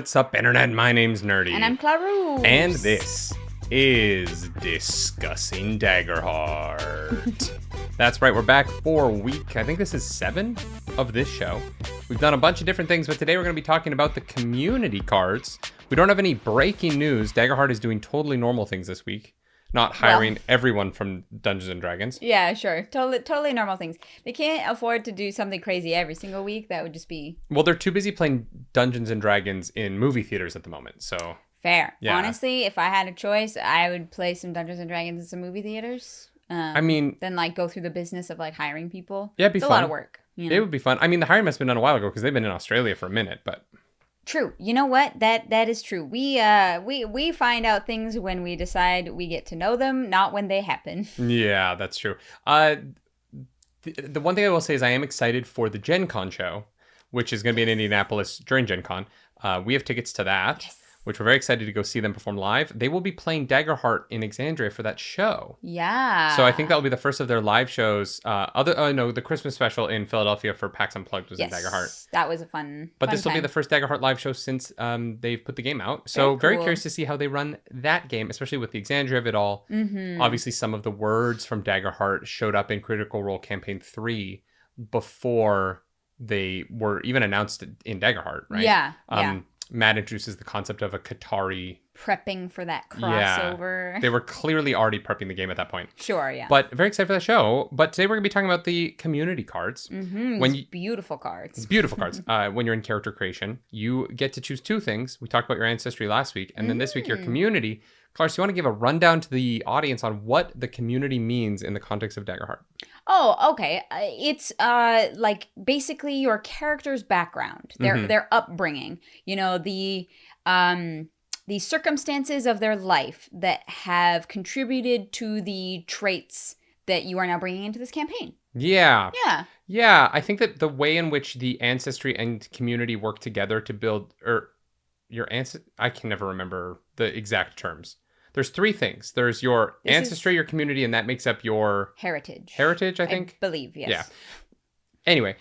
What's up, Internet? My name's Nerdy. And I'm Clarus. And this is Discussing Daggerheart. That's right, we're back for week, I think this is 7 of this show. We've done a bunch of different things, but today we're going to be talking about the community cards. We don't have any breaking news. Daggerheart is doing totally normal things this week. Not hiring everyone from Dungeons and Dragons. Yeah, sure. Totally normal things. They can't afford to do something crazy every single week. That would just be... Well, they're too busy playing Dungeons and Dragons in movie theaters at the moment, so... Fair. Yeah. Honestly, if I had a choice, I would play some Dungeons and Dragons in some movie theaters. Then go through the business of hiring people. Yeah, it'd be fun. It's a lot of work. You know? It would be fun. I mean, the hiring must have been done a while ago because they've been in Australia for a minute, but... True. You know what? That is true. We find out things when we decide we get to know them, not when they happen. Yeah, that's true. The one thing I will say is I am excited for the Gen Con show, which is going to be in Indianapolis during Gen Con. We have tickets to that. Yes. Which we're very excited to go see them perform live. They will be playing Daggerheart in Exandria for that show. Yeah. So I think that will be the first of their live shows. The Christmas special in Philadelphia for PAX Unplugged was in Daggerheart. That was a fun But this will time. be the first Daggerheart live show since they've put the game out. So very curious to see how they run that game, especially with the Exandria of it all. Mm-hmm. Obviously, some of the words from Daggerheart showed up in Critical Role Campaign 3 before they were even announced in Daggerheart, right? Yeah. Matt introduces the concept of a Qatari prepping for that crossover. Yeah, they were clearly already prepping the game at that point. Sure, yeah. But very excited for the show. But today we're going to be talking about the community cards. Mm-hmm. Beautiful cards. It's beautiful cards. When you're in character creation, you get to choose 2 things. We talked about your ancestry last week. And then this week, your community. Clarence, you want to give a rundown to the audience on what the community means in the context of Daggerheart? Oh, okay. It's basically your character's background, their upbringing. You know, the circumstances of their life that have contributed to the traits that you are now bringing into this campaign. Yeah. I think that the way in which the ancestry and community work together to build, I can never remember the exact terms. There's 3 things. There's your ancestry, your community, and that makes up your... Heritage, I think? I believe, yes. Yeah. Anyway,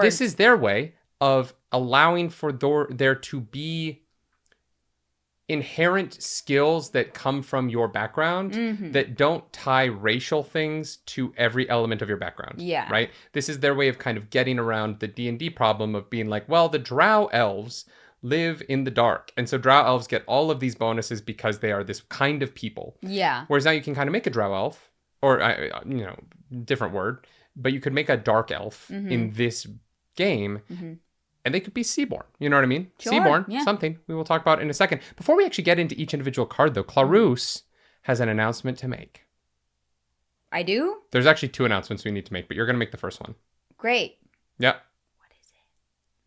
this is their way of allowing for there to be inherent skills that come from your background that don't tie racial things to every element of your background. Yeah. Right? This is their way of kind of getting around the D&D problem of being like, well, the Drow elves live in the dark. And so Drow elves get all of these bonuses because they are this kind of people. Yeah. Whereas now you can kind of make a Drow elf, or, different word, but you could make a dark elf in this game, and they could be Seaborn. You know what I mean? Sure, Seaborn, yeah. something we will talk about in a second. Before we actually get into each individual card, though, Clarus has an announcement to make. I do? There's actually 2 announcements we need to make, but you're going to make the first one. Great. Yeah. What is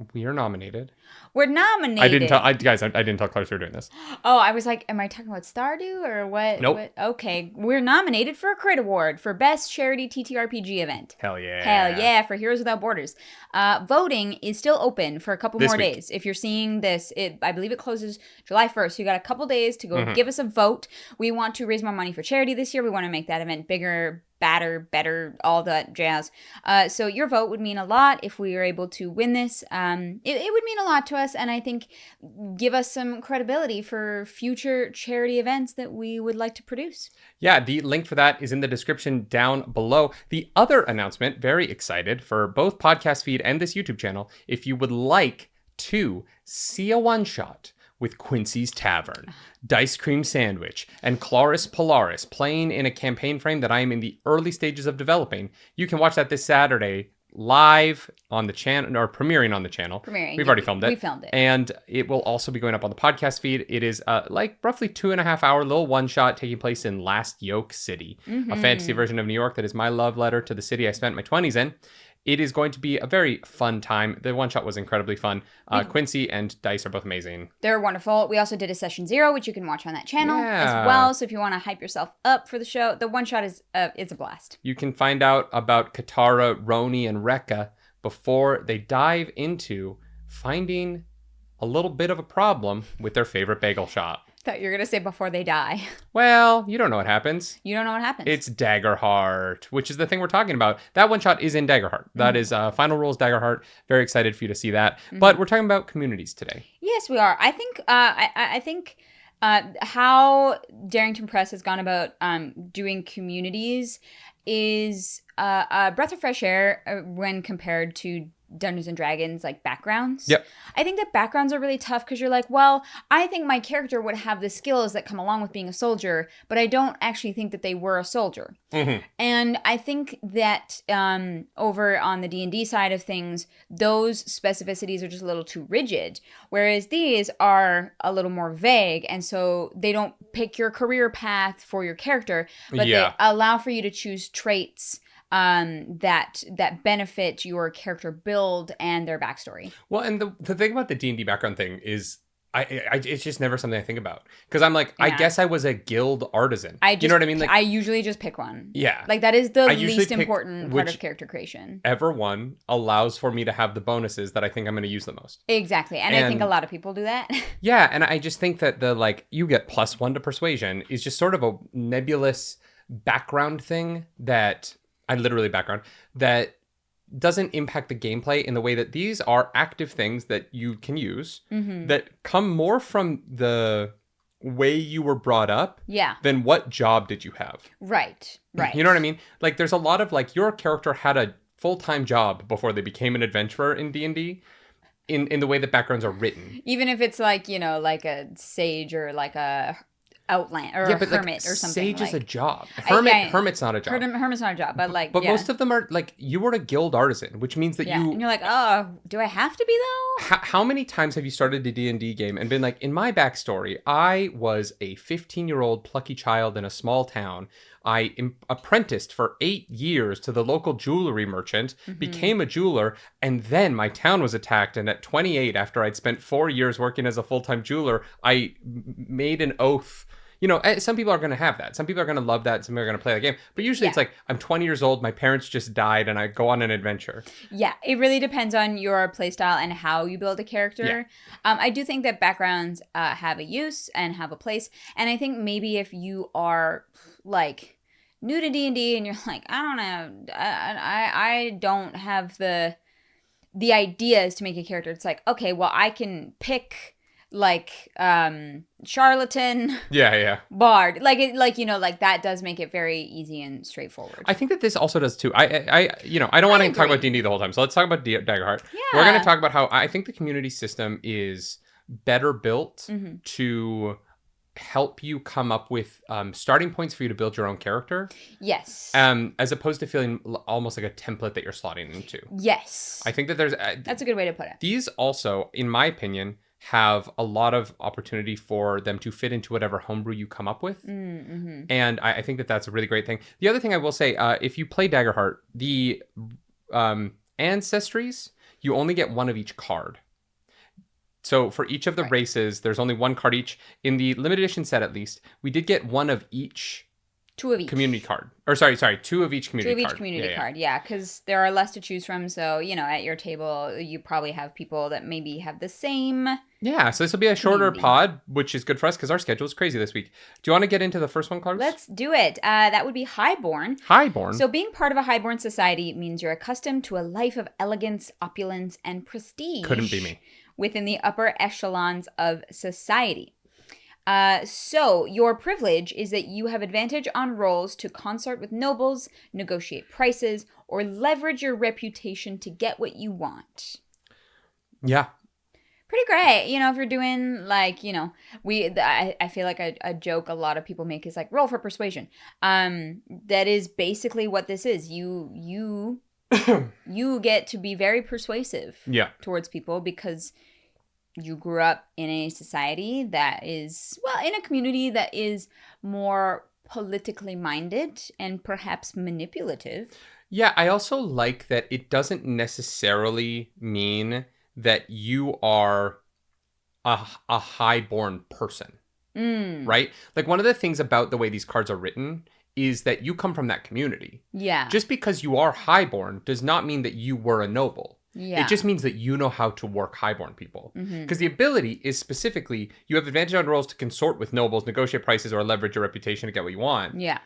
it? We are nominated. We're nominated. I didn't tell Clarus we were doing this. Oh, I was like, am I talking about Stardew or what? Nope. Okay, we're nominated for a Crit Award for Best Charity TTRPG Event. Hell yeah. Hell yeah, for Heroes Without Borders. Voting is still open for a couple more days. If you're seeing this, I believe it closes July 1st. You got a couple days to go give us a vote. We want to raise more money for charity this year. We want to make that event bigger, badder, better, all that jazz. So your vote would mean a lot if we were able to win this. It would mean a lot to us, and I think give us some credibility for future charity events that we would like to produce. Yeah, the link for that is in the description down below. The other announcement, very excited for both podcast feed and this YouTube channel, if you would like to see a one-shot with Quincy's Tavern, Dice Cream Sandwich, and Clarus Polaris playing in a campaign frame that I am in the early stages of developing, you can watch that this Saturday live on the channel, or premiering on the channel. We've already filmed it. We filmed it. And it will also be going up on the podcast feed. It is roughly 2.5 hour little one shot taking place in Last Yoke City, a fantasy version of New York that is my love letter to the city I spent my 20s in. It is going to be a very fun time. The one shot was incredibly fun. Quincy and Dice are both amazing. They're wonderful. We also did a session 0, which you can watch on that channel as well. So if you want to hype yourself up for the show, the one shot is it's a blast. You can find out about Katara, Roni, and Rekka before they dive into finding a little bit of a problem with their favorite bagel shop. Thought you were gonna say before they die. Well, you don't know what happens. You don't know what happens. It's Daggerheart, which is the thing we're talking about. That one shot is in Daggerheart. That is Final Rules Daggerheart. Very excited for you to see that. But we're talking about communities today. Yes, we are. I think. I think. How Darrington Press has gone about doing communities is a breath of fresh air when compared to Dungeons and Dragons like backgrounds. Yep. I think that backgrounds are really tough because you're like, well, I think my character would have the skills that come along with being a soldier, but I don't actually think that they were a soldier. And I think that over on the D&D side of things, those specificities are just a little too rigid, whereas these are a little more vague, and so they don't pick your career path for your character, but they allow for you to choose traits that benefit your character build and their backstory. Well, and the thing about the D&D background thing is it's just never something I think about. Because I'm like, I guess I was a guild artisan. You know what I mean? Like, I usually just pick one. Yeah. Like, that is the least important part of character creation. Whichever one allows for me to have the bonuses that I think I'm going to use the most. Exactly. And I think a lot of people do that. Yeah. And I just think that you get +1 to persuasion is just sort of a nebulous background thing that doesn't impact the gameplay in the way that these are active things that you can use that come more from the way you were brought up than what job did you have. Right. You know what I mean? Like, there's a lot of, like, your character had a full-time job before they became an adventurer in D&D in the way that backgrounds are written. Even if it's like, you know, like a sage or like a outland or a hermit or something. Sage is a job. Hermit's not a job. Hermit's not a job, but like, but most of them are like, you were a guild artisan, which means that and you're like, oh, do I have to be though? How many times have you started a D&D game and been like, in my backstory, I was a 15-year-old plucky child in a small town. I apprenticed for 8 years to the local jewelry merchant, became a jeweler, and then my town was attacked. And at 28, after I'd spent 4 years working as a full-time jeweler, I made an oath. You know, some people are going to have that. Some people are going to love that. Some people are going to play the game. But usually it's like, I'm 20 years old, my parents just died, and I go on an adventure. Yeah, it really depends on your playstyle and how you build a character. Yeah. I do think that backgrounds have a use and have a place. And I think maybe if you are, like, new to D&D and you're like, I don't know, I don't have the ideas to make a character. It's like, okay, well, I can pick like charlatan, bard, like you know, like that does make it very easy and straightforward. I think that this also does too. I don't want to talk about D&D the whole time, so let's talk about Daggerheart. We're going to talk about how I think the community system is better built to help you come up with starting points for you to build your own character. Yes. As opposed to feeling almost like a template that you're slotting into. Yes. I think that that's a good way to put it. These also, in my opinion, have a lot of opportunity for them to fit into whatever homebrew you come up with. And I think that that's a really great thing. The other thing I will say, if you play Daggerheart, the ancestries, you only get one of each card. So for each of the races, there's only one card each. In the limited edition set, at least, we did get one of each. Two of each. Community card. Or sorry, two of each community card. Two of each community card, yeah. Because there are less to choose from. So, you know, at your table, you probably have people that maybe have the same. Yeah, so this will be a shorter pod, which is good for us because our schedule is crazy this week. Do you want to get into the first one, Clarks? Let's do it. That would be Highborn. Highborn. So being part of a Highborn society means you're accustomed to a life of elegance, opulence, and prestige. Couldn't be me. Within the upper echelons of society. So your privilege is that you have advantage on rolls to consort with nobles, negotiate prices, or leverage your reputation to get what you want. Yeah. Pretty great. You know, if you're doing like, you know, I feel like a joke a lot of people make is like roll for persuasion. That is basically what this is. You get to be very persuasive towards people because you grew up in a society that is, well, in a community that is more politically minded and perhaps manipulative. Yeah, I also like that it doesn't necessarily mean that you are a highborn person, right? Like, one of the things about the way these cards are written is that you come from that community. Yeah. Just because you are highborn does not mean that you were a noble. Yeah. It just means that you know how to work Highborn people. Because the ability is specifically, you have advantage on rolls to consort with nobles, negotiate prices, or leverage your reputation to get what you want. Yeah.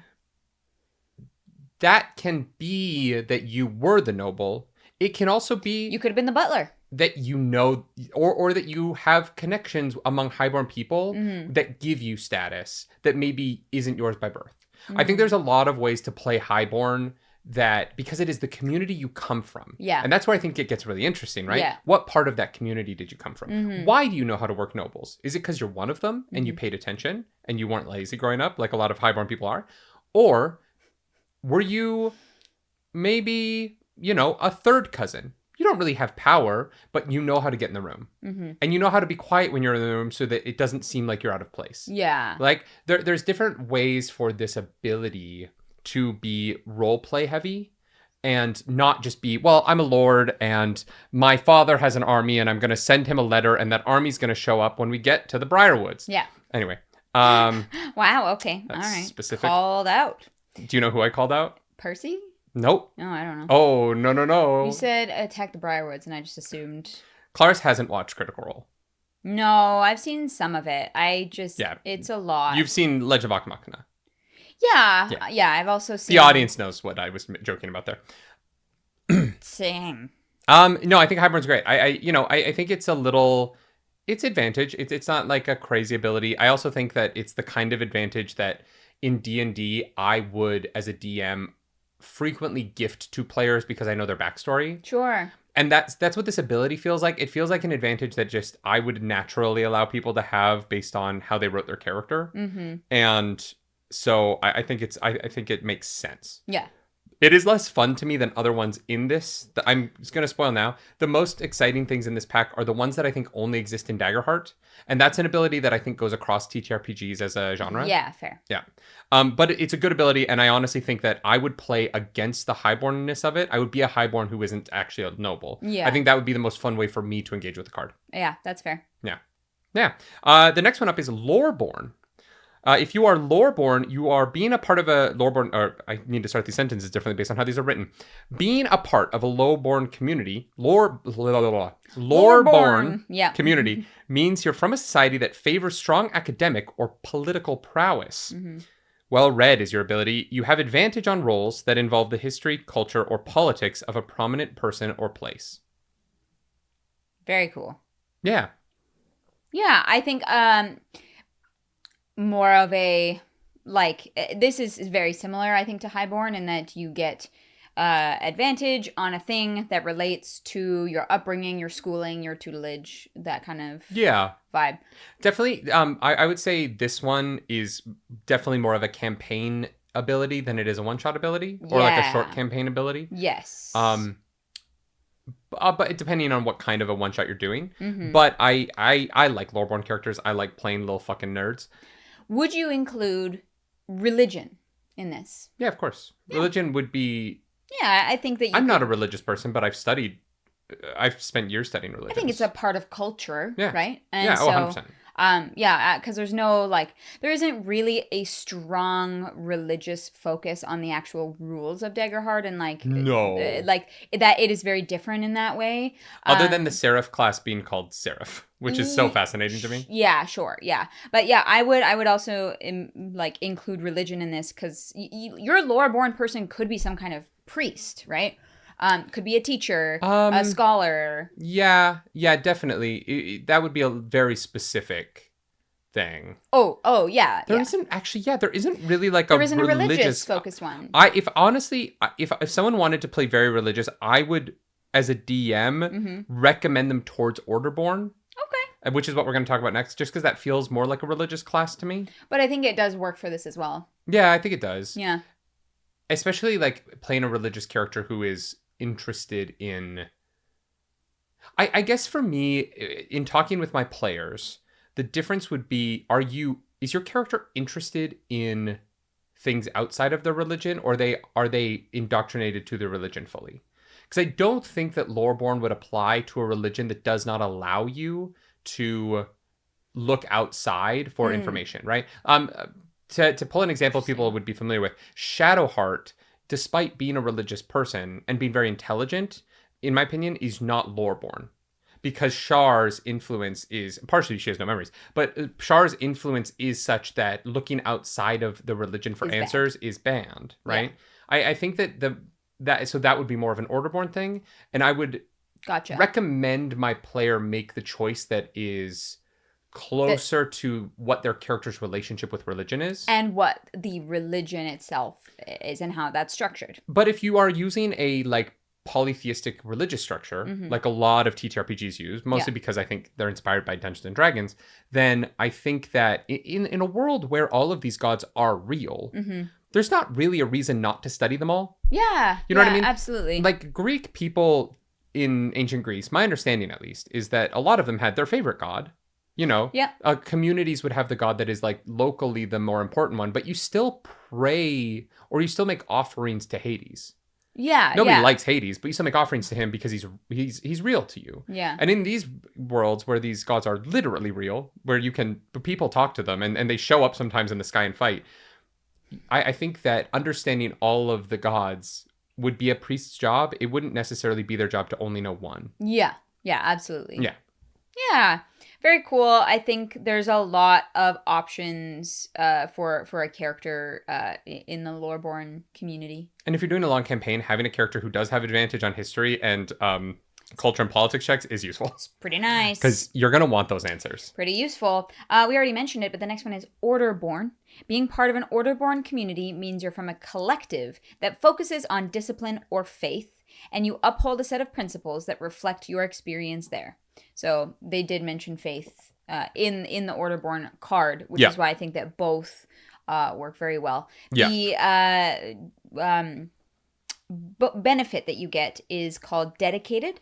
That can be that you were the noble. It can also be... You could have been the butler. That you know, or that you have connections among Highborn people that give you status that maybe isn't yours by birth. I think there's a lot of ways to play Highborn that, because it is the community you come from. Yeah. And that's where I think it gets really interesting, right? Yeah. What part of that community did you come from? Why do you know how to work nobles? Is it because you're one of them and you paid attention and you weren't lazy growing up like a lot of Highborn people are? Or were you maybe, a third cousin? You don't really have power, but you know how to get in the room. And you know how to be quiet when you're in the room so that it doesn't seem like you're out of place. Yeah. Like, there's different ways for this ability to be roleplay heavy and not just be, well, I'm a lord and my father has an army and I'm going to send him a letter and that army's going to show up when we get to the Briarwoods. Yeah. Anyway. Wow, okay. All right. Specific. Called out. Do you know who I called out? Percy? Nope. No, I don't know. Oh, no. You said attack the Briarwoods, and I just assumed. Clarice hasn't watched Critical Role. No, I've seen some of it. It's a lot. You've seen Legend of Vox Machina. Yeah, I've also seen. The audience knows what I was joking about there. Same. No, I think Highborn's great. I think it's it's advantage. It's not like a crazy ability. I also think that it's the kind of advantage that in D&D I would, as a DM, frequently gift to players because I know their backstory. Sure. And that's what this ability feels like. It feels like an advantage that just I would naturally allow people to have based on how they wrote their character. And so I think it makes sense. Yeah. It is less fun to me than other ones in this. I'm just going to spoil now. The most exciting things in this pack are the ones that I think only exist in Daggerheart. And that's an ability that I think goes across TTRPGs as a genre. Yeah, fair. Yeah. But it's a good ability. And I honestly think that I would play against the Highbornness of it. I would be a Highborn who isn't actually a noble. Yeah. I think that would be the most fun way for me to engage with the card. Yeah, that's fair. Yeah. Yeah. The next one up is Loreborn. If you are Loreborn, you are being a part of a Loreborn, or I need to start these sentences differently based on how these are written. Being a part of a Loreborn community, Loreborn community means you're from a society that favors strong academic or political prowess. Well read is your ability. You have advantage on roles that involve the history, culture, or politics of a prominent person or place. Very cool. Yeah. Yeah, I think more of a, this is very similar, I think, to Highborn in that you get advantage on a thing that relates to your upbringing, your schooling, your tutelage, that kind of vibe. Definitely. I would say this one is definitely more of a campaign ability than it is a one-shot ability or like a short campaign ability. Yes. But depending on what kind of a one-shot you're doing. But I like Loreborn characters. I like playing little fucking nerds. Would you include religion in this? Yeah, of course. Yeah. Religion would be... Yeah, I think that I'm not a religious person, but I've spent years studying religion. I think it's a part of culture, right? And yeah, 100%. Because there's there isn't really a strong religious focus on the actual rules of Daggerheart, and that it is very different in that way. Other than the Seraph class being called Seraph, which is so fascinating to me. Yeah, sure, yeah, but yeah, I would also include religion in this because your Loreborn person could be some kind of priest, right? Could be a teacher, a scholar. Yeah, definitely. That would be a very specific thing. Oh, yeah. There isn't really like there isn't a religious focused one. If someone wanted to play very religious, I would, as a DM, recommend them towards Orderborn. Okay. Which is what we're going to talk about next, just because that feels more like a religious class to me. But I think it does work for this as well. Yeah, I think it does. Yeah. Especially like playing a religious character who is interested in... I guess for me, in talking with my players, the difference would be, is your character interested in things outside of their religion, or are they indoctrinated to their religion fully? Because I don't think that Loreborn would apply to a religion that does not allow you to look outside for information, right? To pull an example people would be familiar with, Shadowheart, despite being a religious person and being very intelligent, in my opinion, is not Loreborn. Because Shar's influence is, partially she has no memories, but Shar's influence is such that looking outside of the religion for answers is banned, right? Yeah. I think that would be more of an Orderborn thing, and I would recommend my player make the choice that is closer to what their character's relationship with religion is. And what the religion itself is and how that's structured. But if you are using a, like, polytheistic religious structure, like a lot of TTRPGs use, mostly because I think they're inspired by Dungeons and Dragons, then I think that in a world where all of these gods are real, there's not really a reason not to study them all. Yeah. You know what I mean? Absolutely. Like, Greek people in ancient Greece, my understanding at least, is that a lot of them had their favorite god. You know, communities would have the god that is, like, locally the more important one, but you still pray or you still make offerings to Hades. Yeah, nobody likes Hades, but you still make offerings to him because he's real to you. Yeah. And in these worlds where these gods are literally real, where people talk to them and they show up sometimes in the sky and fight, I think that understanding all of the gods would be a priest's job. It wouldn't necessarily be their job to only know one. Yeah. Yeah, absolutely. Yeah. Yeah. Very cool. I think there's a lot of options for a character in the Loreborn community. And if you're doing a long campaign, having a character who does have advantage on history and culture and politics checks is useful. It's pretty nice. Because you're going to want those answers. Pretty useful. We already mentioned it, but the next one is Orderborn. Being part of an Orderborn community means you're from a collective that focuses on discipline or faith, and you uphold a set of principles that reflect your experience there. So they did mention faith in the Orderborn card, which is why I think that both work very well. Yeah. The benefit that you get is called dedicated.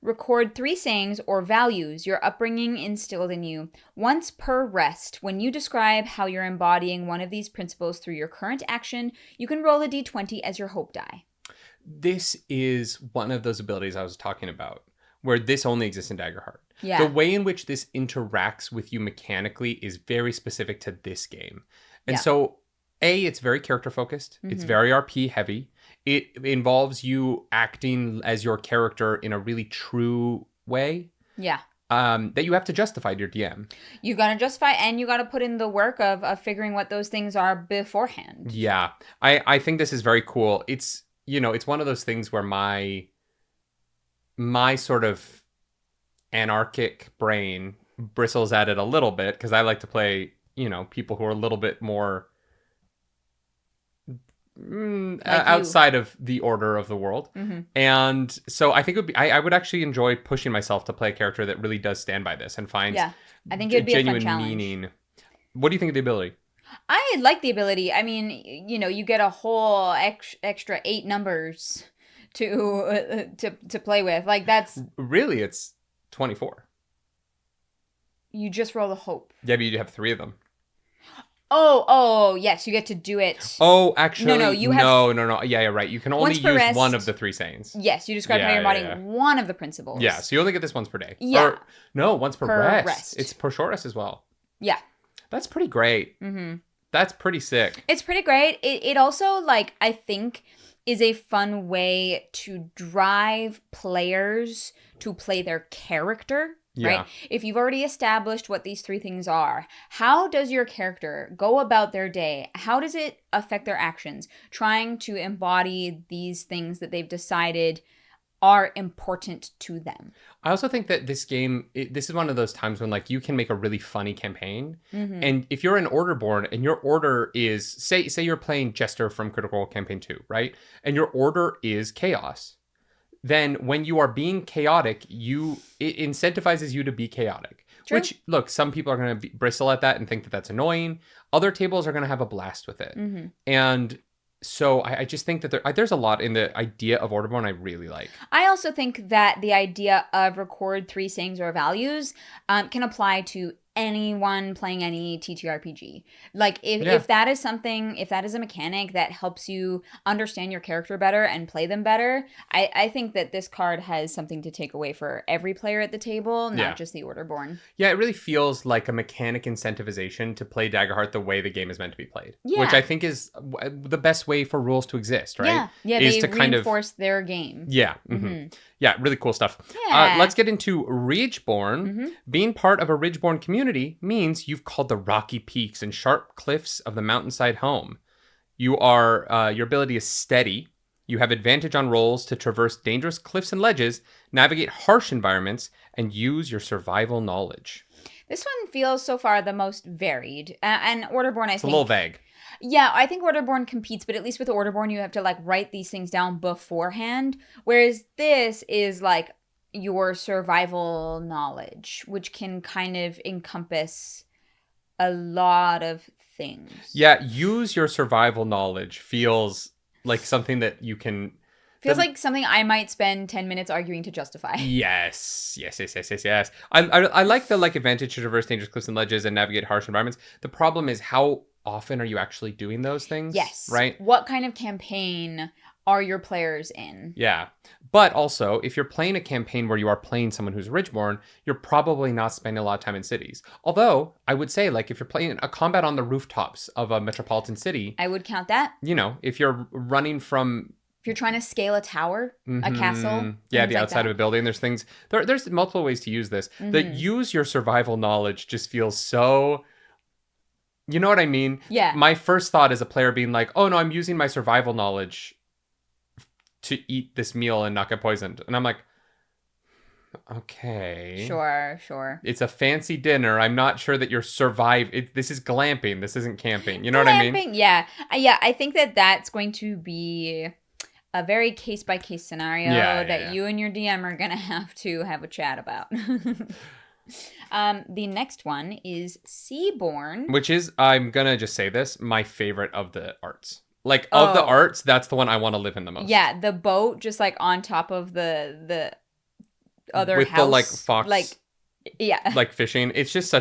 Record 3 sayings or values your upbringing instilled in you once per rest. When you describe how you're embodying one of these principles through your current action, you can roll a d20 as your hope die. This is one of those abilities I was talking about, where this only exists in Daggerheart. Yeah. The way in which this interacts with you mechanically is very specific to this game. And so, it's very character focused. It's very RP heavy. It involves you acting as your character in a really true way. Yeah. That you have to justify to your DM. You got to justify, and you got to put in the work of figuring what those things are beforehand. Yeah. I think this is very cool. It's, it's one of those things where my sort of anarchic brain bristles at it a little bit, because I like to play, people who are a little bit more outside of the order of the world. And so I think it would be, I would actually enjoy pushing myself to play a character that really does stand by this and finds I think it'd be a fun challenge. Meaning. What do you think of the ability? I like the ability. I mean, you get a whole extra 8 numbers to play with. Like, that's really, it's 24. You just roll the hope. Yeah, but you have 3 of them. Oh, yes, you get to do it. Oh, actually, no. Yeah, right. You can only use one of the 3 sayings. Yes, you describe how you're embodying one of the principles. Yeah, so you only get this once per day. Yeah. Once per rest. It's per short rest as well. Yeah. That's pretty great. That's pretty sick. It's pretty great. It also, I think, is a fun way to drive players to play their character. Right? If you've already established what these 3 things are, how does your character go about their day? How does it affect their actions? Trying to embody these things that they've decided are important to them. I also think that this game, this is one of those times when you can make a really funny campaign. And if you're an Orderborn and your order is, say you're playing Jester from Critical Role Campaign 2, right? And your order is chaos. Then when you are being chaotic, it incentivizes you to be chaotic. True. Which, look, some people are going to bristle at that and think that that's annoying. Other tables are going to have a blast with it. And so I just think that there's a lot in the idea of Orderborn I really like. I also think that the idea of record 3 sayings or values can apply to anyone playing any TTRPG. If that is something, if that is a mechanic that helps you understand your character better and play them better, I think that this card has something to take away for every player at the table, not just the Orderborn. Yeah, it really feels like a mechanic incentivization to play Daggerheart the way the game is meant to be played. Which I think is the best way for rules to exist, right? Yeah, they reinforce their game. Yeah. Yeah, really cool stuff. Yeah. Let's get into Ridgeborn. Being part of a Ridgeborn community means you've called the rocky peaks and sharp cliffs of the mountainside home. You are your ability is steady. You have advantage on rolls to traverse dangerous cliffs and ledges, navigate harsh environments, and use your survival knowledge. This one feels so far the most varied. And Orderborn, I think. It's a little vague. Yeah, I think Orderborn competes, but at least with Orderborn, you have to like write these things down beforehand. Whereas this is like your survival knowledge, which can kind of encompass a lot of things. Yeah, use your survival knowledge feels like something that you can... Feels like something I might spend 10 minutes arguing to justify. Yes. I like the advantage to traverse dangerous cliffs and ledges and navigate harsh environments. The problem is how often are you actually doing those things? Yes. Right? What kind of campaign are your players in? Yeah. But also, if you're playing a campaign where you are playing someone who's Ridgeborn, you're probably not spending a lot of time in cities. Although, I would say, if you're playing a combat on the rooftops of a metropolitan city... I would count that. If you're running from... If you're trying to scale a tower, a castle. Yeah, the outside of a building. There's things... There's multiple ways to use this. The use your survival knowledge just feels so... You know what I mean? Yeah. My first thought as a player being like, oh no, I'm using my survival knowledge to eat this meal and not get poisoned. And I'm like, okay. Sure. It's a fancy dinner. I'm not sure that you're this is glamping. This isn't camping. You know what I mean? Yeah. I think that's going to be a very case-by-case scenario that you and your DM are going to have a chat about. The next one is Seaborn. Which is, I'm going to just say this, my favorite of the arts. Of the arts, that's the one I want to live in the most. Yeah, the boat just on top of the other with house. With the fox. Yeah. Fishing. It's just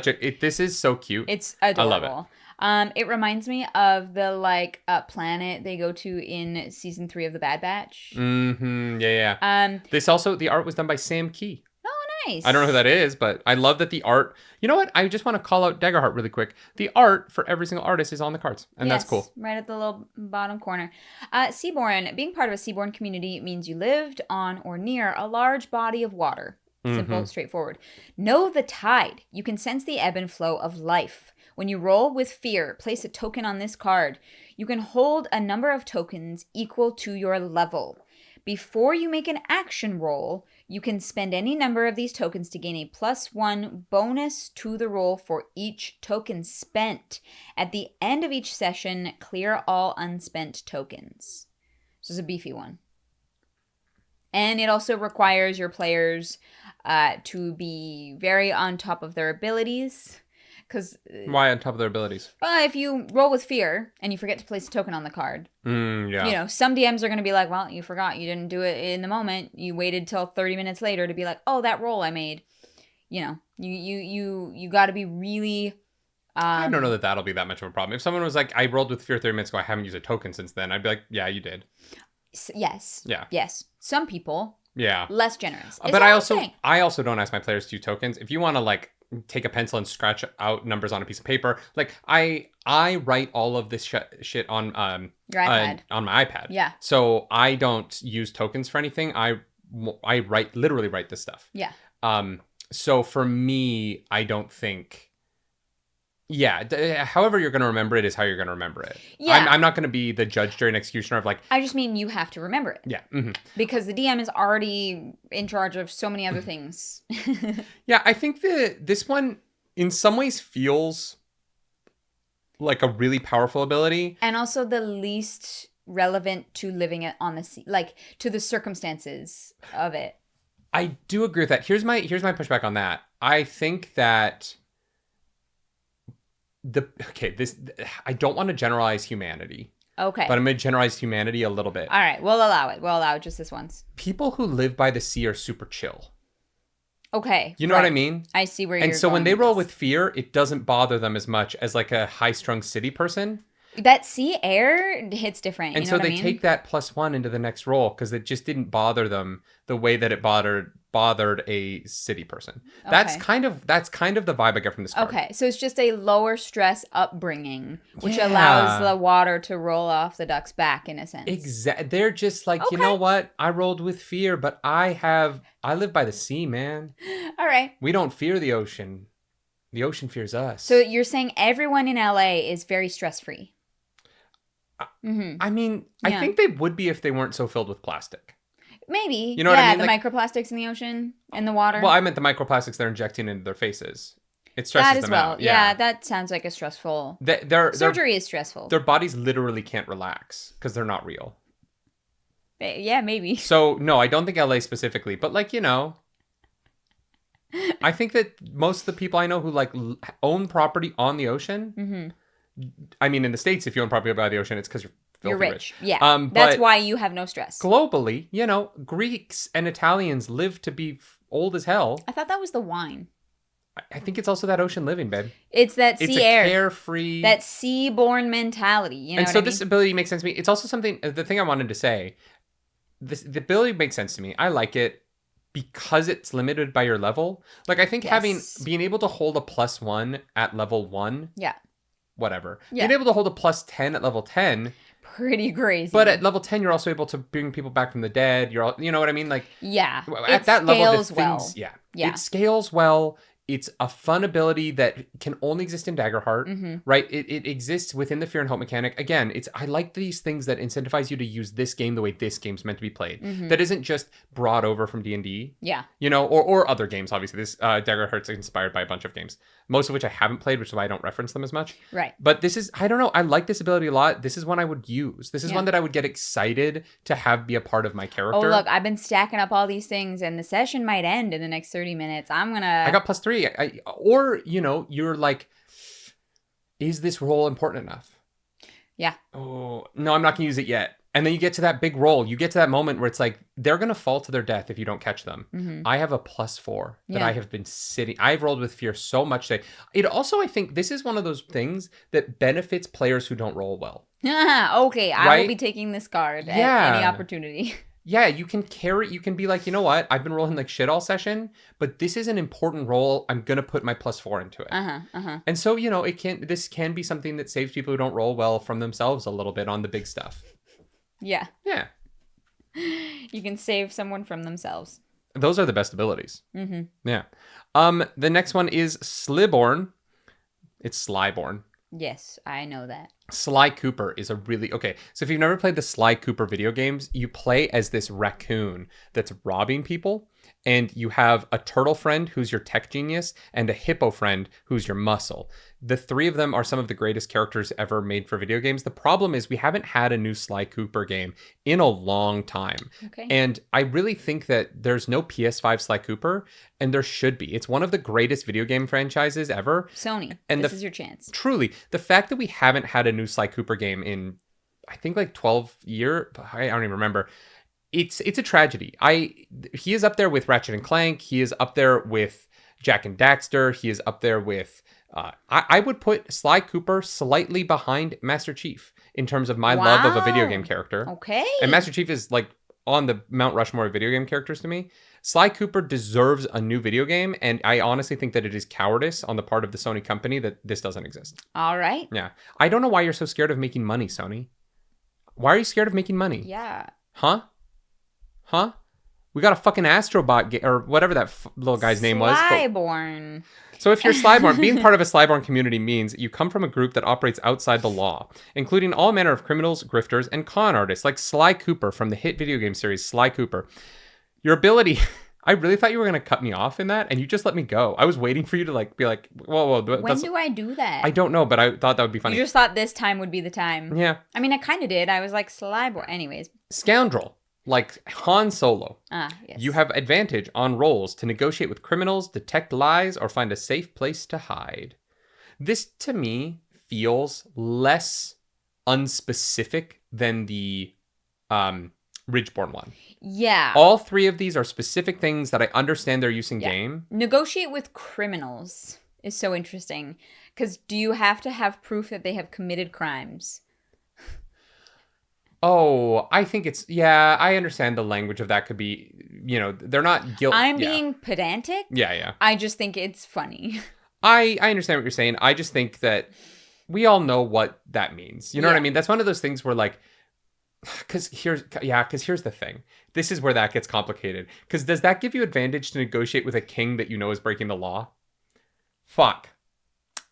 this is so cute. It's adorable. I love it. It reminds me of the planet they go to in season 3 of The Bad Batch. Yeah. This also, the art was done by Sam Key. Nice. I don't know who that is, but I love that the art... You know what? I just want to call out Daggerheart really quick. The art for every single artist is on the cards, and that's cool. Right at the little bottom corner. Seaborn. Being part of a Seaborn community means you lived on or near a large body of water. Simple, straightforward. Know the tide. You can sense the ebb and flow of life. When you roll with fear, place a token on this card. You can hold a number of tokens equal to your level. Before you make an action roll, you can spend any number of these tokens to gain a +1 bonus to the roll for each token spent. At the end of each session, clear all unspent tokens. So it's a beefy one. And it also requires your players to be very on top of their abilities. Why on top of their abilities? If you roll with fear and you forget to place a token on the card, some DMs are going to be like, well, you forgot. You didn't do it in the moment. You waited till 30 minutes later to be like, oh, that roll I made. You got to be really... I don't know that that'll be that much of a problem. If someone was like, I rolled with fear 30 minutes ago, I haven't used a token since then, I'd be like, yeah, you did. Yes. Yeah. Yes. Some people... Yeah. Less generous. But I also don't ask my players to do tokens. If you want to take a pencil and scratch out numbers on a piece of paper, I write all of this shit on your iPad. On my iPad. Yeah. So I don't use tokens for anything. I literally write this stuff. Yeah. So for me, I don't think... Yeah, however you're going to remember it is how you're going to remember it. Yeah. I'm not going to be the judge, jury, and executioner of I just mean you have to remember it. Yeah. Because the DM is already in charge of so many other things. Yeah, I think this one in some ways feels like a really powerful ability. And also the least relevant to living it on the sea, to the circumstances of it. I do agree with that. Here's my pushback on that. I think that... I don't want to generalize humanity. Okay. But I'm going to generalize humanity a little bit. All right, we'll allow it. We'll allow it just this once. People who live by the sea are super chill. Okay. You know what I mean? I see where you're going. And so when they roll with fear, it doesn't bother them as much as a high-strung city person. That sea air hits different. And so they take that +1 into the next roll because it just didn't bother them the way that it bothered bothered a city person. That's Okay. kind of the vibe I get from this card. Okay, so it's just a lower stress upbringing, which Yeah. allows the water to roll off the duck's back in a sense. They're just like, you Okay. know what? I rolled with fear, but I live by the sea, man. All right. We don't fear the ocean. The ocean fears us. So you're saying everyone in LA is very stress free. I mean, I Yeah. think they would be if they weren't so filled with plastic. Maybe. You know what I mean? The Like- microplastics in the ocean and the water. Well, I meant the microplastics they're injecting into their faces. It stresses that as them well. out. Yeah, that sounds like a stressful. Surgery is stressful. Their bodies literally can't relax because they're not real. Yeah, maybe. So, no, I don't think LA specifically, but like, you know, I think that most of the people I know who like own property on the ocean, I mean, in the States, if you own property by the ocean, it's because you're rich. Yeah. But that's why you have no stress. Globally, you know, Greeks and Italians live to be old as hell. I thought that was the wine. I think it's also that ocean living, babe. It's that sea It's a air. carefree. That Seaborn mentality. You know and so what I this mean? ability makes sense to me. It's also something, the thing I wanted to say, the ability makes sense to me. I like it because it's limited by your level. Like, I think being able to hold a +1 at level 1. Yeah. Whatever. Yeah. Being able to hold a +10 at level 10. Pretty crazy. But at level 10, you're also able to bring people back from the dead. You're all, you know what I mean? Like, yeah. At that level, the scales well. things, yeah. Yeah. It scales well. It's a fun ability that can only exist in Daggerheart, right? It exists within the Fear and Hope mechanic. Again, I like these things that incentivize you to use this game the way this game's meant to be played. That isn't just brought over from D&D. Yeah. You know, or other games, obviously. This Daggerheart's inspired by a bunch of games, most of which I haven't played, which is why I don't reference them as much. Right. But this is, I don't know, I like this ability a lot. This is one I would use. This is one that I would get excited to have be a part of my character. Oh, look, I've been stacking up all these things, and the session might end in the next 30 minutes. I got +3. Or, you know, you're like, is this roll important enough? Yeah. Oh, no, I'm not going to use it yet. And then you get to that big roll. You get to that moment where it's like, they're going to fall to their death if you don't catch them. I have a +4 that I have been sitting. I've rolled with fear so much today. It also, I think, this is one of those things that benefits players who don't roll well. Okay, I Right? will be taking this card at any opportunity. Yeah, you can be like, you know what? I've been rolling like shit all session, but this is an important roll. I'm going to put my +4 into it. And so, you know, this can be something that saves people who don't roll well from themselves a little bit on the big stuff. Yeah. Yeah. You can save someone from themselves. Those are the best abilities. Yeah. The next one is Slyborn. It's Slyborn. Yes, I know that. Sly Cooper is a really... Okay, so if you've never played the Sly Cooper video games, you play as this raccoon that's robbing people, and you have a turtle friend who's your tech genius, and a hippo friend who's your muscle. The three of them are some of the greatest characters ever made for video games. The problem is we haven't had a new Sly Cooper game in a long time. Okay. And I really think that there's no PS5 Sly Cooper, and there should be. It's one of the greatest video game franchises ever. Sony, And this is your chance. Truly, the fact that we haven't had a new Sly Cooper game in, I think, like 12 years, I don't even remember. It's a tragedy. He is up there with Ratchet and Clank. He is up there with Jack and Daxter. He is up there with, I would put Sly Cooper slightly behind Master Chief in terms of my love of a video game character. Okay. And Master Chief is like on the Mount Rushmore of video game characters to me. Sly Cooper deserves a new video game, and I honestly think that it is cowardice on the part of the Sony company that this doesn't exist. All right. Yeah. I don't know why you're so scared of making money, Sony. Why are you scared of making money? Yeah. Huh? We got a fucking Astrobot, or whatever that little guy's name was. Slyborn. So if you're Slyborn, being part of a Slyborn community means you come from a group that operates outside the law, including all manner of criminals, grifters, and con artists, like Sly Cooper from the hit video game series Sly Cooper. Your ability... I really thought you were going to cut me off in that, and you just let me go. I was waiting for you to be like, whoa. When do I do that? I don't know, but I thought that would be funny. You just thought this time would be the time. Yeah. I mean, I kind of did. I was like, Slyborn. Anyways. Scoundrel. Like Han Solo. Yes. You have advantage on rolls to negotiate with criminals, detect lies, or find a safe place to hide. This, to me, feels less unspecific than the Ridgeborn one. Yeah. All three of these are specific things that I understand their use in game. Negotiate with criminals is so interesting. Because do you have to have proof that they have committed crimes? Oh, I think it's, yeah, I understand the language of that could be, they're not guilt. I'm Yeah. being pedantic. Yeah, yeah. I just think it's funny. I understand what you're saying. I just think that we all know what that means. You know what I mean? That's one of those things where like, because here's the thing. This is where that gets complicated. Because does that give you advantage to negotiate with a king that you know is breaking the law? Fuck.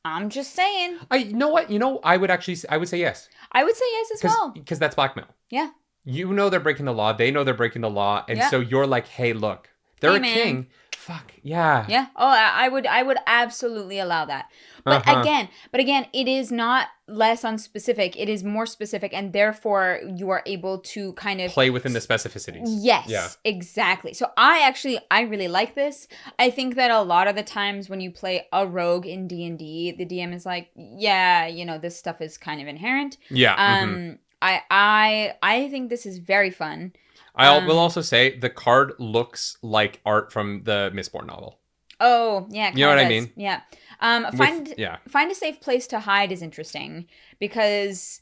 I'm just saying. You know what? I would say yes. I would say yes as well. Because that's blackmail. Yeah. You know they're breaking the law. They know they're breaking the law. And so you're like, hey, look, they're a king. Fuck. Yeah. Yeah. Oh, I would absolutely allow that. But again, it is not less unspecific. It is more specific, and therefore you are able to kind of play within the specificities. Yes. Yeah. Exactly. So I really like this. I think that a lot of the times when you play a rogue in D&D, the DM is like, yeah, this stuff is kind of inherent. Yeah. I think this is very fun. I will also say the card looks like art from the Mistborn novel. Oh, yeah. You know what I mean? Yeah. Find a safe place to hide is interesting because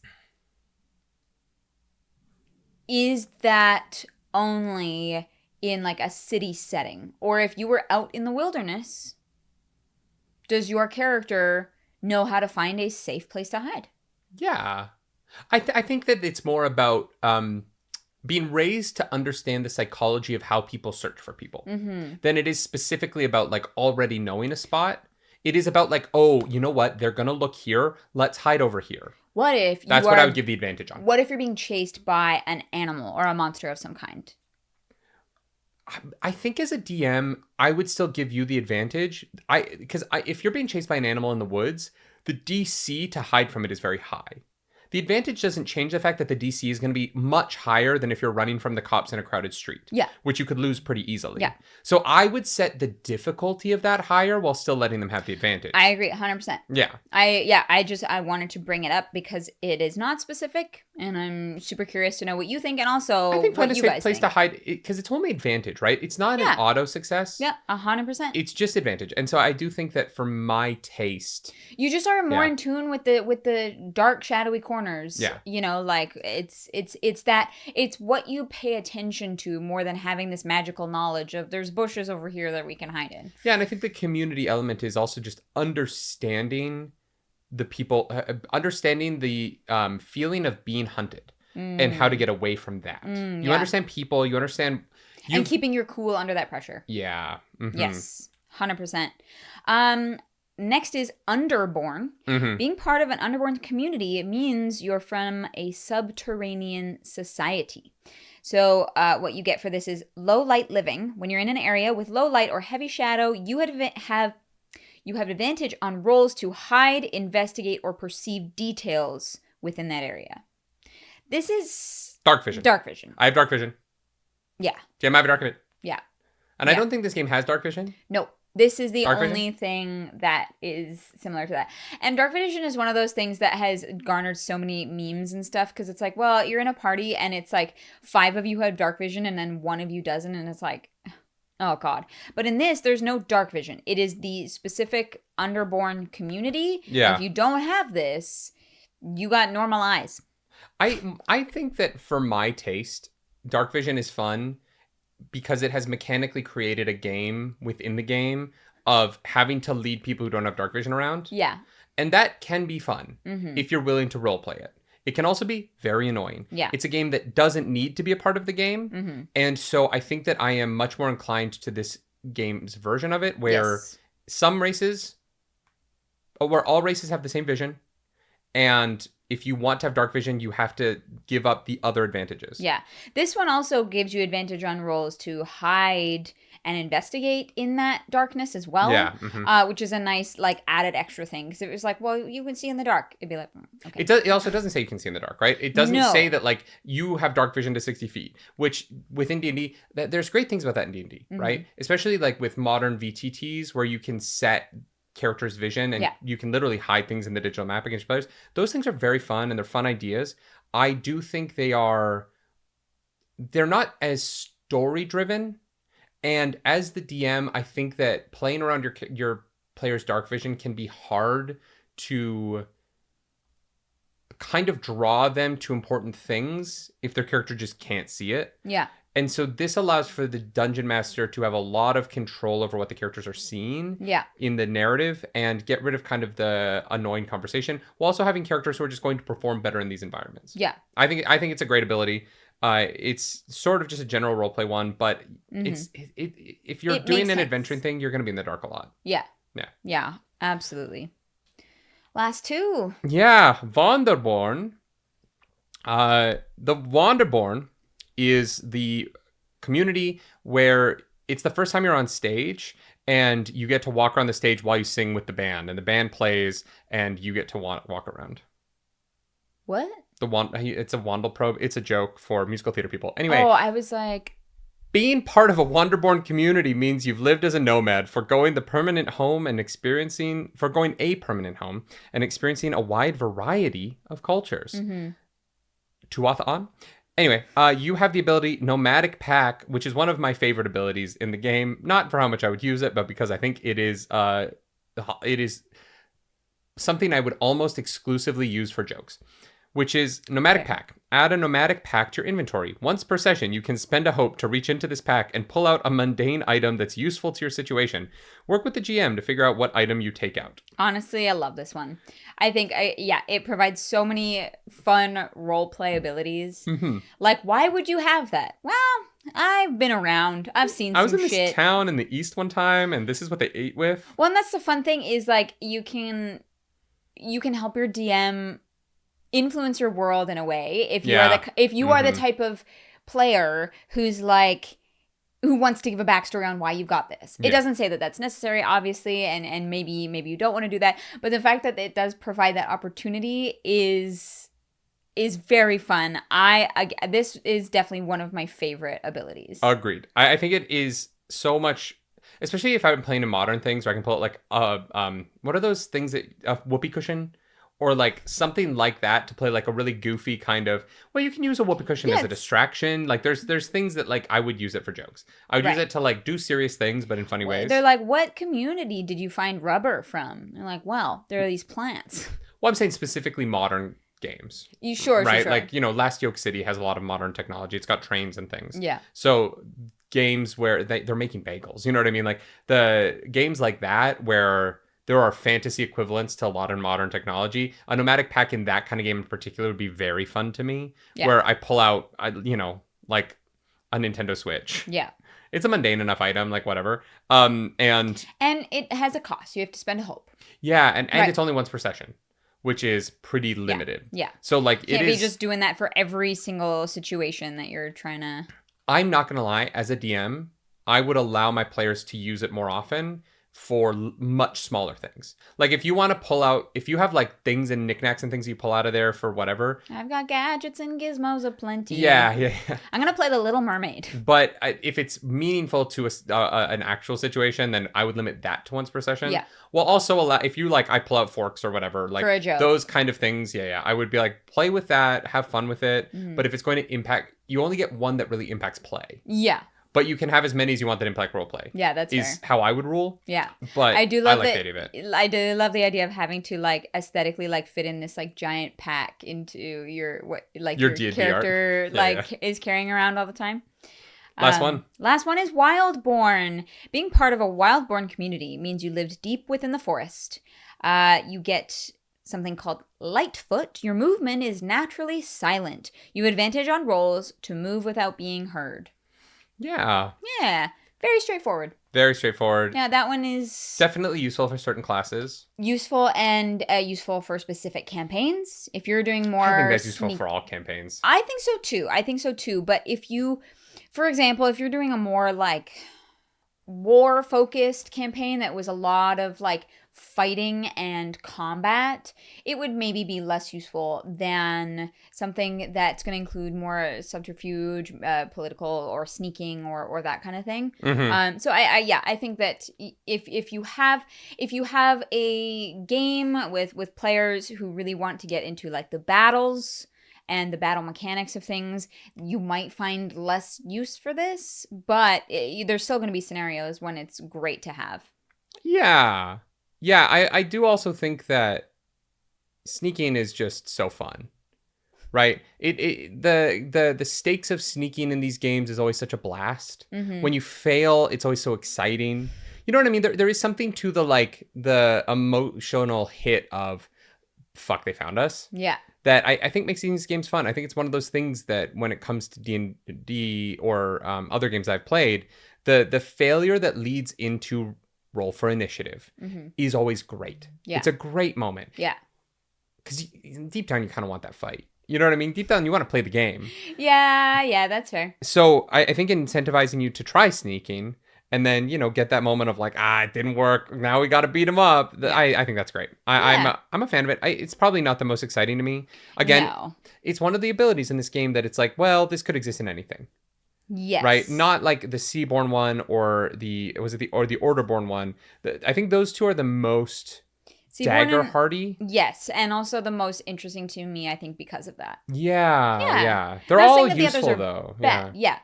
is that only in like a city setting? Or if you were out in the wilderness, does your character know how to find a safe place to hide? Yeah. I think that it's more about being raised to understand the psychology of how people search for people than it is specifically about like already knowing a spot. It is about like, oh, you know what? They're going to look here. Let's hide over here. What if That's what I would give the advantage on. What if you're being chased by an animal or a monster of some kind? I think as a DM, I would still give you the advantage. Because if you're being chased by an animal in the woods, the DC to hide from it is very high. The advantage doesn't change the fact that the DC is going to be much higher than if you're running from the cops in a crowded street. Yeah. Which you could lose pretty easily. Yeah. So I would set the difficulty of that higher while still letting them have the advantage. I agree 100%. Yeah. I wanted to bring it up because it is not specific and I'm super curious to know what you think and also I think what find you a safe guys place think. to hide because it's only advantage, right? It's not an auto success. Yeah, 100%. It's just advantage. And so I do think that for my taste, you just are more in tune with the dark shadowy corners. Yeah. Like it's what you pay attention to more than having this magical knowledge of there's bushes over here that we can hide in. Yeah, and I think the community element is also just understanding the people, understanding the feeling of being hunted and how to get away from that. You understand people, you understand... and keeping your cool under that pressure. Yeah. Mm-hmm. Yes, 100%. Next is Underborn. Being part of an Underborn community, it means you're from a subterranean society. So what you get for this is low light living. When you're in an area with low light or heavy shadow, you have advantage on rolls to hide, investigate, or perceive details within that area. This is... Dark vision. I have dark vision. Yeah. Do you have dark vision? Yeah. And I don't think this game has dark vision. No. This is the only thing that is similar to that. And dark vision is one of those things that has garnered so many memes and stuff because it's like, well, you're in a party and it's like 5 of you have dark vision and then 1 of you doesn't. And it's like, oh, God. But in this, there's no dark vision. It is the specific Underborn community. Yeah. If you don't have this, you got normal eyes. I think that for my taste, dark vision is fun because it has mechanically created a game within the game of having to lead people who don't have dark vision around. Yeah. And that can be fun if you're willing to roleplay it. It can also be very annoying. Yeah. It's a game that doesn't need to be a part of the game. And so I think that I am much more inclined to this game's version of it where some races, where all races have the same vision. And if you want to have dark vision, you have to give up the other advantages. Yeah. This one also gives you advantage on rolls to hide and investigate in that darkness as well. Yeah. Which is a nice, like, added extra thing. Because if it was like, well, you can see in the dark. It'd be like, okay. It also doesn't say you can see in the dark, right? It doesn't say that, like, you have dark vision to 60 feet. Which, within D&D, there's great things about that in D&D, right? Especially, like, with modern VTTs where you can set character's vision and you can literally hide things in the digital map against players. Those things are very fun and they're fun ideas. I do think they're not as story driven, and as the DM I think that playing around your player's dark vision can be hard to kind of draw them to important things if their character just can't see it. Yeah. And so this allows for the dungeon master to have a lot of control over what the characters are seeing in the narrative and get rid of kind of the annoying conversation while also having characters who are just going to perform better in these environments. Yeah. I think it's a great ability. It's sort of just a general roleplay one, but if you're doing an adventuring thing, you're going to be in the dark a lot. Yeah. Yeah. Yeah, absolutely. Last two. Yeah, Wanderborn. The Wanderborn is the community where it's the first time you're on stage and you get to walk around the stage while you sing with the band, and the band plays and you get to walk around. What? It's a Wandelprobe. It's a joke for musical theater people. Anyway. Oh, I was like... Being part of a Wanderborn community means you've lived as a nomad, forgoing a permanent home and experiencing a wide variety of cultures. Mm-hmm. Tuatha on? Anyway, you have the ability Nomadic Pack, which is one of my favorite abilities in the game. Not for how much I would use it, but because I think it is something I would almost exclusively use for jokes, which is Nomadic Pack. Add a Nomadic Pack to your inventory. Once per session, you can spend a hope to reach into this pack and pull out a mundane item that's useful to your situation. Work with the GM to figure out what item you take out. Honestly, I love this one. I think, it provides so many fun roleplay abilities. Mm-hmm. Like, why would you have that? Well, I've been around. I've seen some shit. I was in this town in the East one time, and this is what they ate with. Well, and that's the fun thing is, like, you can help your DM influence your world in a way if you are the type of player who wants to give a backstory on why you've got this. It doesn't say that that's necessary, obviously, and maybe you don't want to do that, but the fact that it does provide that opportunity is very fun. This is definitely one of my favorite abilities. Agreed. I think it is so much, especially if I'm playing in modern things where I can pull out like what are those things that whoopee cushion? Or like something like that to play like a really goofy kind of, well, you can use a whoopee cushion as a distraction. Like there's things that like I would use it for jokes. I would use it to like do serious things, but in funny ways. They're like, what community did you find rubber from? They're like, well, there are these plants. Well, I'm saying specifically modern games. Sure. Like, Last Yoke City has a lot of modern technology. It's got trains and things. Yeah. So games where they're making bagels, you know what I mean? Like the games like that where there are fantasy equivalents to a lot of modern technology. A Nomadic Pack in that kind of game in particular would be very fun to me. Yeah. Where I pull out, like a Nintendo Switch. Yeah. It's a mundane enough item, like whatever. And it has a cost. You have to spend a hope. Yeah, and it's only once per session, which is pretty limited. Yeah. So like you can't be just doing that for every single situation that you're trying to. I'm not gonna lie, as a DM, I would allow my players to use it more often for much smaller things. Like if you want to pull out, if you have like things and knickknacks and things you pull out of there for whatever. I've got gadgets and gizmos aplenty. Yeah. I'm going to play the Little Mermaid. But if it's meaningful to an actual situation, then I would limit that to once per session. Yeah. Well, also allow, if you like, I pull out forks or whatever, like for a joke. Those kind of things. Yeah. I would be like, play with that, have fun with it. Mm-hmm. But if it's going to impact, you only get one that really impacts play. Yeah. But you can have as many as you want that impact roleplay. Yeah, that's fair. Is how I would rule. Yeah. But I like the idea of it. I do love the idea of having to like aesthetically like fit in this like giant pack into your character is carrying around all the time. Last one is Wildborn. Being part of a Wildborn community means you lived deep within the forest. You get something called Lightfoot. Your movement is naturally silent. You have advantage on rolls to move without being heard. Yeah. Very straightforward. Yeah, that one is definitely useful for certain classes. Useful and useful for specific campaigns. If you're doing more, I think that's useful for all campaigns. I think so too. But for example, if you're doing a more like war-focused campaign that was a lot of like fighting and combat, it would maybe be less useful than something that's going to include more subterfuge, political or sneaking or that kind of thing. Mm-hmm. So I think that if you have a game with players who really want to get into like the battles and the battle mechanics of things, you might find less use for this, but there's still going to be scenarios when it's great to have. Yeah, I do also think that sneaking is just so fun. Right? The stakes of sneaking in these games is always such a blast. When you fail, it's always so exciting. You know what I mean? There is something to the emotional hit of fuck, they found us. Yeah. That I think makes these games fun. I think it's one of those things that when it comes to D&D or other games I've played, the failure that leads into roll for initiative is always great. Yeah. It's a great moment. Yeah. Because deep down, you kind of want that fight. You know what I mean? Deep down, you want to play the game. Yeah, that's fair. So I think incentivizing you to try sneaking and then, get that moment of like, it didn't work. Now we got to beat him up. I think that's great. I'm a fan of it. It's probably not the most exciting to me. Again, It's one of the abilities in this game that it's like, well, this could exist in anything. Yes. Right? Not like the Seaborn one or the Orderborn one. I think those two are the most Daggerhearty. Yes, and also the most interesting to me, I think, because of that. Yeah. They're all useful though. Bad. Yeah.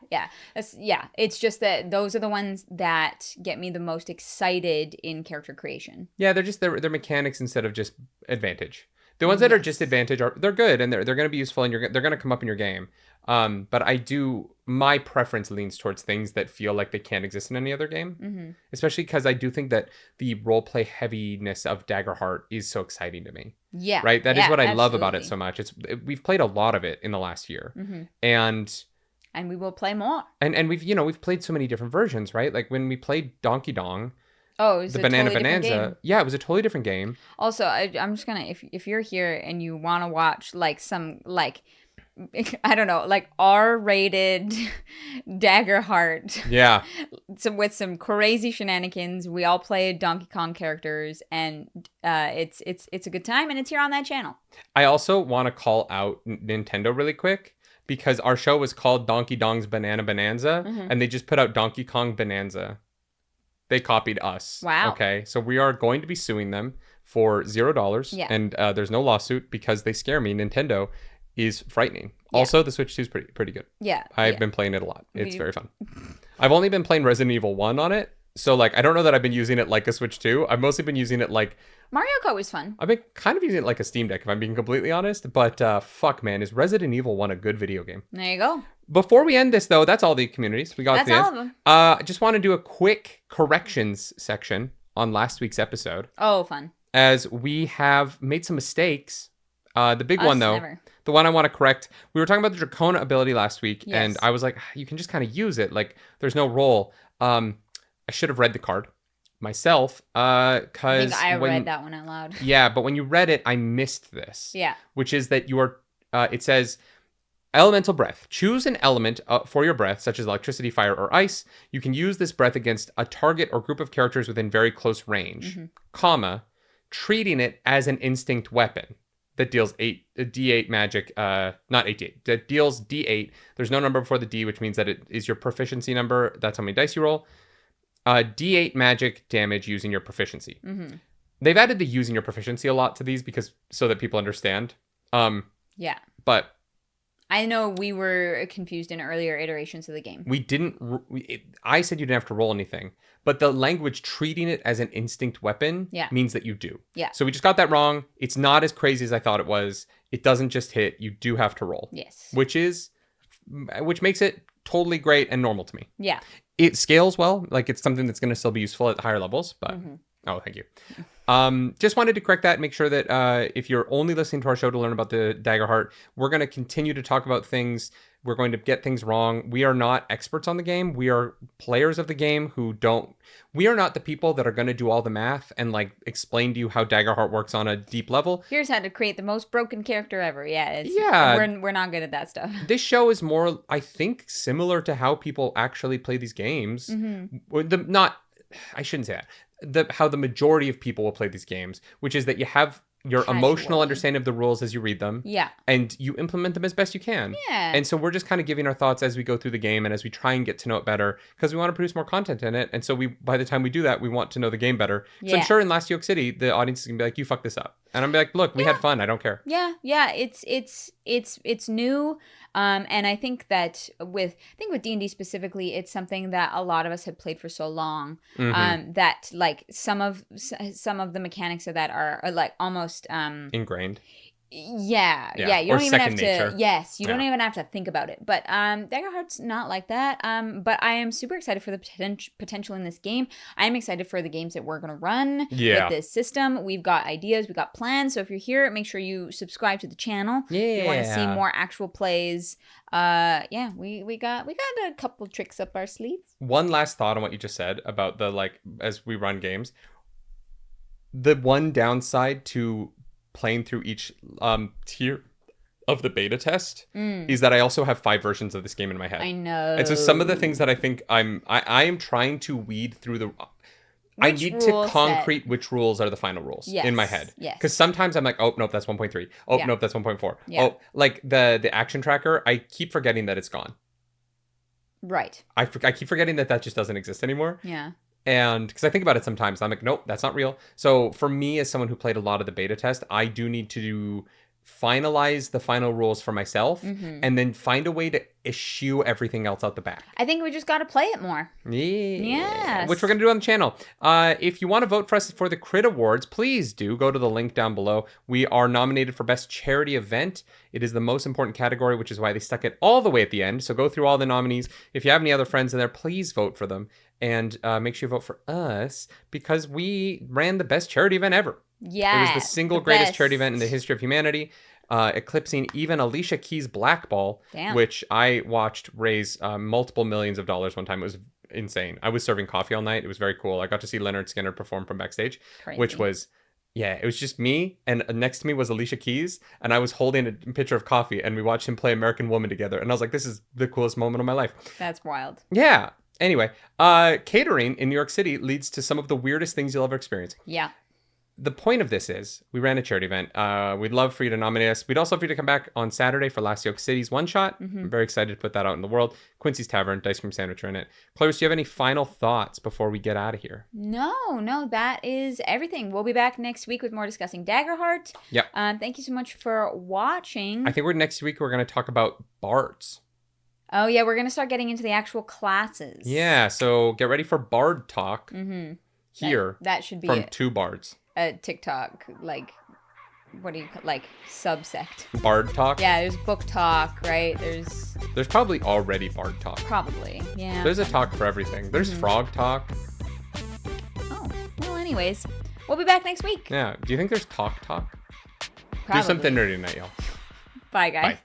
It's just that those are the ones that get me the most excited in character creation. Yeah, they're mechanics instead of just advantage. The ones that are just advantage they're good and they're going to be useful and they're going to come up in your game. But my preference leans towards things that feel like they can't exist in any other game, especially because I do think that the roleplay heaviness of Daggerheart is so exciting to me. Yeah. Right. That is what I love about it so much. We've played a lot of it in the last year, and we will play more. And we've played so many different versions, right? Like when we played Donkey Dong. Oh, it was the a Banana totally Bonanza. Yeah, it was a totally different game. Also, I'm just gonna if you're here and you want to watch like some like I don't know, like R-rated Daggerheart. Yeah. With some crazy shenanigans. We all play Donkey Kong characters, and it's a good time, and it's here on that channel. I also want to call out Nintendo really quick because our show was called Donkey Dong's Banana Bonanza, and they just put out Donkey Kong Bonanza. They copied us. Wow. Okay, so we are going to be suing them for $0, and there's no lawsuit because they scare me. Nintendo is frightening. Yeah. Also, the Switch 2 is pretty good. Yeah. I've been playing it a lot. It's very fun. I've only been playing Resident Evil 1 on it. So, like, I don't know that I've been using it like a Switch 2. I've mostly been using it like... Mario Kart was fun. I've been kind of using it like a Steam Deck, if I'm being completely honest. But, fuck, man, is Resident Evil 1 a good video game? There you go. Before we end this, though, that's all the communities. We got that's to the all end. of them. I just want to do a quick corrections section on last week's episode. Oh, fun. As we have made some mistakes. The big one, though... Never. The one I want to correct, we were talking about the Dracona ability last week, and I was like, you can just kind of use it. Like, there's no roll. I should have read the card myself, because... I think I read that one out loud. Yeah, but when you read it, I missed this. Yeah. Which is that you are... it says, elemental breath. Choose an element for your breath, such as electricity, fire, or ice. You can use this breath against a target or group of characters within very close range, comma, treating it as an instinct weapon. That deals D8 magic, not 8d8. That deals D8. There's no number before the D, which means that it is your proficiency number. That's how many dice you roll. D8 magic damage using your proficiency. They've added the using your proficiency a lot to these so that people understand. Yeah. But I know we were confused in earlier iterations of the game. We didn't... I said you didn't have to roll anything. But the language treating it as an instinct weapon means that you do. Yeah. So we just got that wrong. It's not as crazy as I thought it was. It doesn't just hit. You do have to roll. Yes. Which makes it totally great and normal to me. Yeah. It scales well. Like, it's something that's going to still be useful at higher levels. But... Oh, thank you. Just wanted to correct that. Make sure that if you're only listening to our show to learn about the Daggerheart, we're going to continue to talk about things. We're going to get things wrong. We are not experts on the game. We are players of the game who don't... We are not the people that are going to do all the math and, like, explain to you how Daggerheart works on a deep level. Here's how to create the most broken character ever. Yeah. We're not good at that stuff. This show is more, I think, similar to how people actually play these games. I shouldn't say that. How the majority of people will play these games, which is that you have your emotional understanding of the rules as you read them. Yeah. And you implement them as best you can. Yeah. And so we're just kind of giving our thoughts as we go through the game and as we try and get to know it better because we want to produce more content in it. And so by the time we do that, we want to know the game better. So I'm sure in Last Yoke City, the audience is going to be like, you fucked this up. And I'm like, look, we had fun. I don't care. Yeah, it's new, and I think that with D&D specifically, it's something that a lot of us had played for so long, that like some of the mechanics of that are like almost Ingrained. Yeah. You Or don't even have second to. nature. Yes, you don't even have to think about it. But Daggerheart's not like that. But I am super excited for the potential in this game. I am excited for the games that we're gonna run with this system. We've got ideas, we've got plans. So if you're here, make sure you subscribe to the channel. Yeah. If you want to see more actual plays. We got a couple tricks up our sleeve. One last thought on what you just said about the like as we run games. The one downside to playing through each tier of the beta test is that I also have 5 versions of this game in my head. I know. And so some of the things that I think I am trying to weed through the I need to concrete which rules are the final rules in my head. Yes. Because sometimes I'm like, oh nope, that's 1.3. Oh nope, that's 1.4. Yeah. Oh, like the action tracker, I keep forgetting that it's gone. Right. I keep forgetting that just doesn't exist anymore. Yeah. And because I think about it sometimes, I'm like, nope, that's not real. So for me, as someone who played a lot of the beta test, I do need to finalize the final rules for myself and then find a way to eschew everything else out the back. I think we just got to play it more. Yeah. Which we're going to do on the channel. If you want to vote for us for the Crit Awards, please do go to the link down below. We are nominated for Best Charity Event. It is the most important category, which is why they stuck it all the way at the end. So go through all the nominees. If you have any other friends in there, please vote for them. And make sure you vote for us because we ran the best charity event ever. Yeah. It was the single greatest charity event in the history of humanity, eclipsing even Alicia Keys' Black Ball, which I watched raise multiple millions of dollars one time. It was insane. I was serving coffee all night. It was very cool. I got to see Leonard Skinner perform from backstage, which was, it was just me. And next to me was Alicia Keys. And I was holding a picture of coffee and we watched him play American Woman together. And I was like, this is the coolest moment of my life. That's wild. Yeah. Anyway, catering in New York City leads to some of the weirdest things you'll ever experience. Yeah. The point of this is we ran a charity event. We'd love for you to nominate us. We'd also love for you to come back on Saturday for Last Yoke City's one shot. I'm very excited to put that out in the world. Quincy's Tavern, Dice Cream Sandwich are in it. Clarence, do you have any final thoughts before we get out of here? No, that is everything. We'll be back next week with more discussing Daggerheart. Yep. Thank you so much for watching. I think next week we're going to talk about bards. Oh, yeah, we're going to start getting into the actual classes. Yeah, so get ready for bard talk here. That should be from 2 bards. A TikTok, like, what do you call, like, subsect. Bard talk? Yeah, there's book talk, right? There's probably already bard talk. Probably, yeah. There's a talk for everything. There's frog talk. Oh, well, anyways, we'll be back next week. Yeah, do you think there's talk? Probably. Do something nerdy tonight, y'all. Bye, guys. Bye.